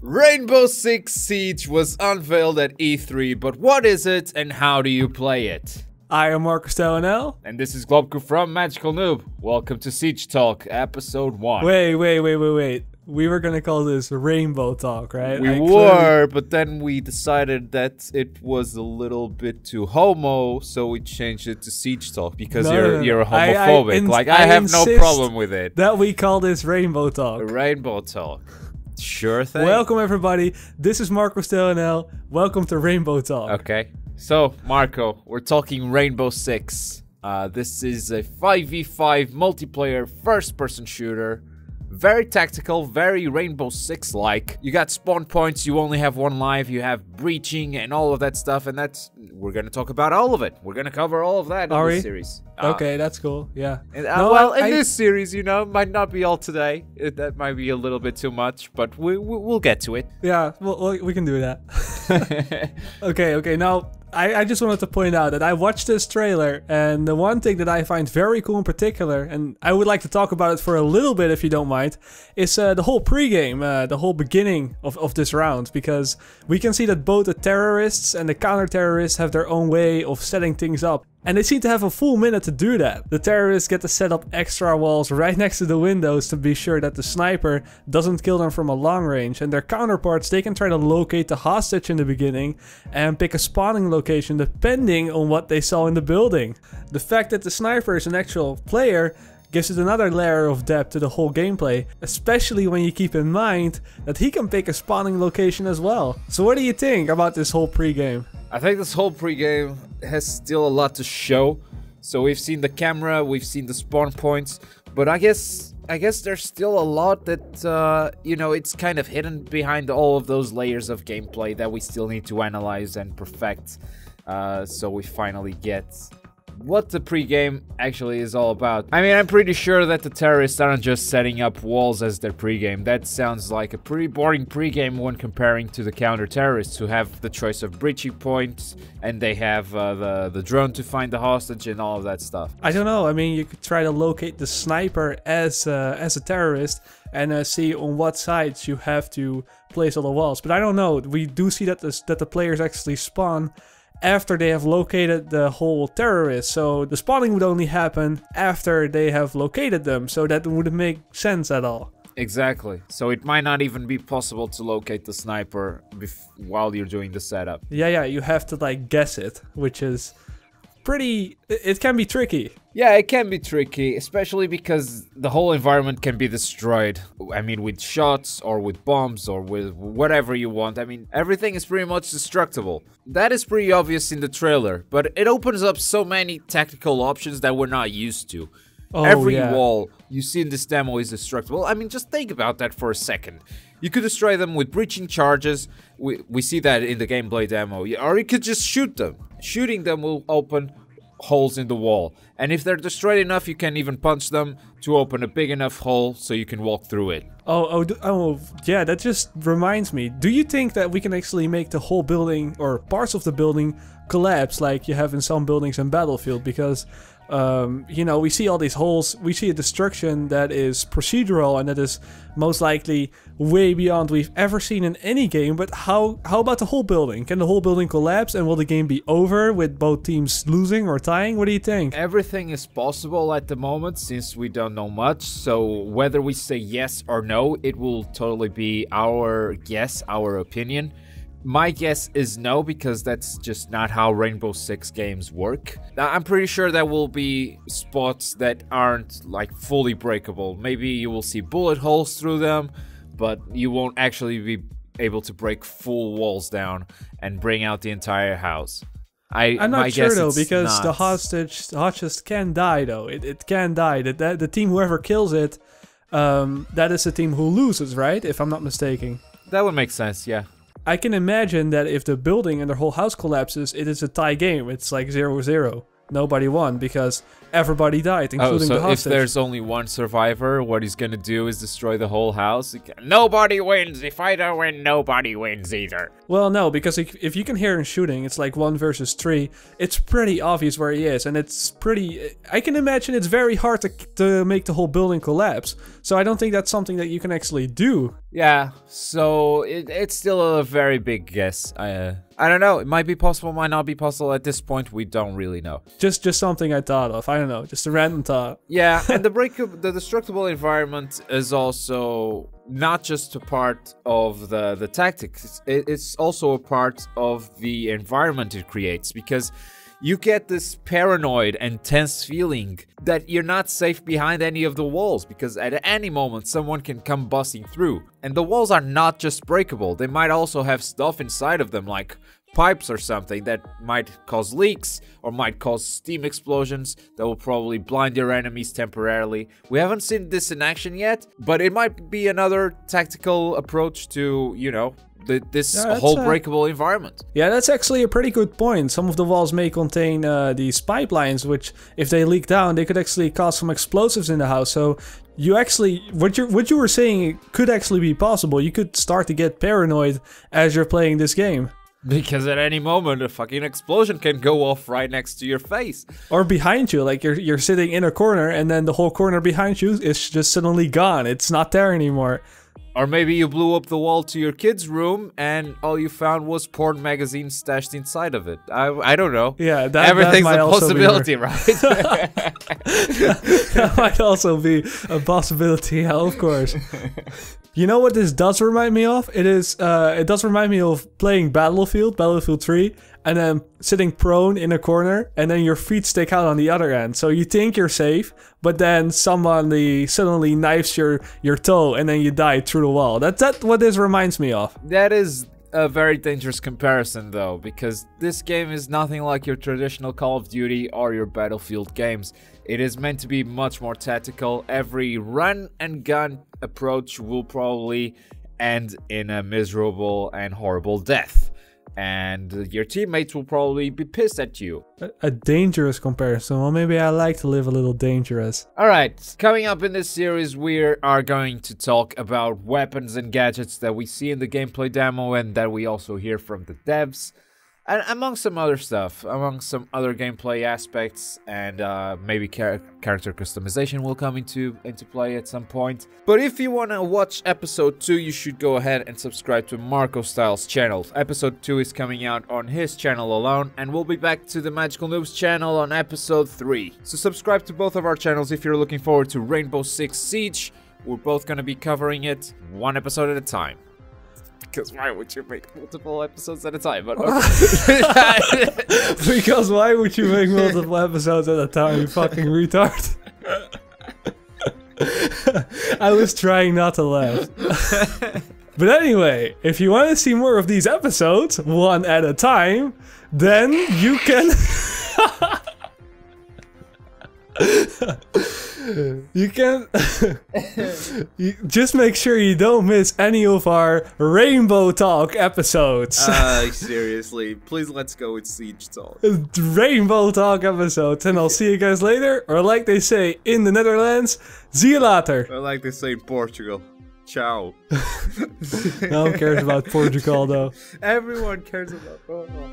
Rainbow Six Siege was unveiled at E3, but what is it and how do you play it? I am MarcoStyleNL. And this is Globku from Magical Noob. Welcome to Siege Talk, episode 1. Wait. We were gonna call this Rainbow Talk, right? We were, but then we decided that it was a little bit too homo, so we changed it to Siege Talk because you're homophobic. I have no problem with it. That we call this Rainbow Talk. Rainbow Talk. Sure thing. Welcome everybody. This is MarcoStyleNL. Welcome to Rainbow Talk. Okay. So, Marco, we're talking Rainbow Six. This is a 5v5 multiplayer first-person shooter. Very tactical, very Rainbow Six-like. You got spawn points, you only have one life, you have breaching and all of that stuff, and we're gonna talk about all of it. We're gonna cover all of that in this series. Okay, that's cool, yeah. In this series, you know, might not be all today. That might be a little bit too much, but we'll get to it. Yeah, we can do that. Okay, now, I just wanted to point out that I watched this trailer, and the one thing that I find very cool in particular, and I would like to talk about it for a little bit if you don't mind, is the whole pregame, the whole beginning of this round, because we can see that both the terrorists and the counter-terrorists have their own way of setting things up. And they seem to have a full minute to do that. The terrorists get to set up extra walls right next to the windows to be sure that the sniper doesn't kill them from a long range. And their counterparts, they can try to locate the hostage in the beginning and pick a spawning location depending on what they saw in the building. The fact that the sniper is an actual player gives it another layer of depth to the whole gameplay, especially when you keep in mind that he can pick a spawning location as well. So what do you think about this whole pregame? I think this whole pregame has still a lot to show. So we've seen the camera, we've seen the spawn points, but I guess there's still a lot that, you know, it's kind of hidden behind all of those layers of gameplay that we still need to analyze and perfect. So we finally get what the pregame actually is all about. I mean, I'm pretty sure that the terrorists aren't just setting up walls as their pregame. That sounds like a pretty boring pregame when comparing to the counter-terrorists who have the choice of breaching points and they have the drone to find the hostage and all of that stuff. I don't know. I mean, you could try to locate the sniper as a terrorist and see on what sides you have to place all the walls. But I don't know. We do see that the players actually spawn after they have located the whole terrorist, so the spawning would only happen after they have located them, so that wouldn't make sense at all. Exactly. So it might not even be possible to locate the sniper while you're doing the setup. Yeah, you have to like guess it, which is it can be tricky. Yeah, it can be tricky, especially because the whole environment can be destroyed. I mean, with shots or with bombs or with whatever you want. I mean, everything is pretty much destructible. That is pretty obvious in the trailer, but it opens up so many tactical options that we're not used to. Every wall you see in this demo is destructible. I mean, just think about that for a second. You could destroy them with breaching charges. We see that in the gameplay demo. Or you could just shoot them. Shooting them will open holes in the wall. And if they're destroyed enough, you can even punch them to open a big enough hole so you can walk through it. Oh, yeah, that just reminds me. Do you think that we can actually make the whole building or parts of the building collapse like you have in some buildings in Battlefield? Because you know, we see all these holes, we see a destruction that is procedural and that is most likely way beyond we've ever seen in any game, but how about the whole building? Can the whole building collapse and will the game be over with both teams losing or tying? What do you think? Everything is possible at the moment since we don't know much, so whether we say yes or no, it will totally be our guess, our opinion. My guess is no, because that's just not how Rainbow Six games work. I'm pretty sure there will be spots that aren't like fully breakable. Maybe you will see bullet holes through them, but you won't actually be able to break full walls down and bring out the entire house. I'm not sure though, because the hostage can die though. It can die. The team, whoever kills it, that is the team who loses, right? If I'm not mistaken. That would make sense, yeah. I can imagine that if the building and their whole house collapses, it is a tie game. It's like 0-0. Nobody won because everybody died, including the hostage. If there's only one survivor, what he's gonna do is destroy the whole house? Nobody wins! If I don't win, nobody wins either. Well, no, because if you can hear him shooting, it's like 1 versus 3. It's pretty obvious where he is, and it's pretty... I can imagine it's very hard to make the whole building collapse. So I don't think that's something that you can actually do. Yeah, so it's still a very big guess. I don't know. It might be possible, might not be possible. At this point, we don't really know. Just something I thought of. I don't know. Just a random thought. Yeah, and the destructible environment is also not just a part of the tactics. It's also a part of the environment it creates, because you get this paranoid and tense feeling that you're not safe behind any of the walls, because at any moment someone can come busting through. And the walls are not just breakable, they might also have stuff inside of them, like pipes or something that might cause leaks or might cause steam explosions that will probably blind your enemies temporarily. We haven't seen this in action yet, but it might be another tactical approach to, you know, this whole breakable environment. Yeah, that's actually a pretty good point. Some of the walls may contain these pipelines, which, if they leak down, they could actually cause some explosives in the house. So you actually, what you were saying could actually be possible. You could start to get paranoid as you're playing this game. Because at any moment a fucking explosion can go off right next to your face. Or behind you, like you're sitting in a corner and then the whole corner behind you is just suddenly gone. It's not there anymore. Or maybe you blew up the wall to your kid's room and all you found was porn magazines stashed inside of it. I don't know. Yeah, everything's that a possibility, right? That might also be a possibility, yeah, of course. You know what this does remind me of? It does remind me of playing Battlefield 3, and then sitting prone in a corner, and then your feet stick out on the other end. So you think you're safe, but then somebody suddenly knifes your toe, and then you die through the wall. That's what this reminds me of. That is a very dangerous comparison, though, because this game is nothing like your traditional Call of Duty or your Battlefield games. It is meant to be much more tactical. Every run and gun approach will probably end in a miserable and horrible death. And your teammates will probably be pissed at you. A dangerous comparison. Well, maybe I like to live a little dangerous. Alright, coming up in this series, we are going to talk about weapons and gadgets that we see in the gameplay demo and that we also hear from the devs. And among some other stuff, among some other gameplay aspects, and maybe character customization will come into play at some point. But if you want to watch episode 2, you should go ahead and subscribe to MarcoStyle's channel. Episode 2 is coming out on his channel alone, and we'll be back to the Magical Noobs channel on episode 3. So subscribe to both of our channels if you're looking forward to Rainbow Six Siege. We're both going to be covering it one episode at a time. Because why would you make multiple episodes at a time? But okay. Because why would you make multiple episodes at a time, you fucking retard? I was trying not to laugh. But anyway, if you want to see more of these episodes, one at a time, then you can... You can just make sure you don't miss any of our Rainbow Talk episodes. Seriously, please let's go with Siege Talk. Rainbow Talk episodes, and I'll see you guys later, or like they say in the Netherlands, see you later. Or like they say in Portugal, ciao. No one cares about Portugal though. Everyone cares about Portugal.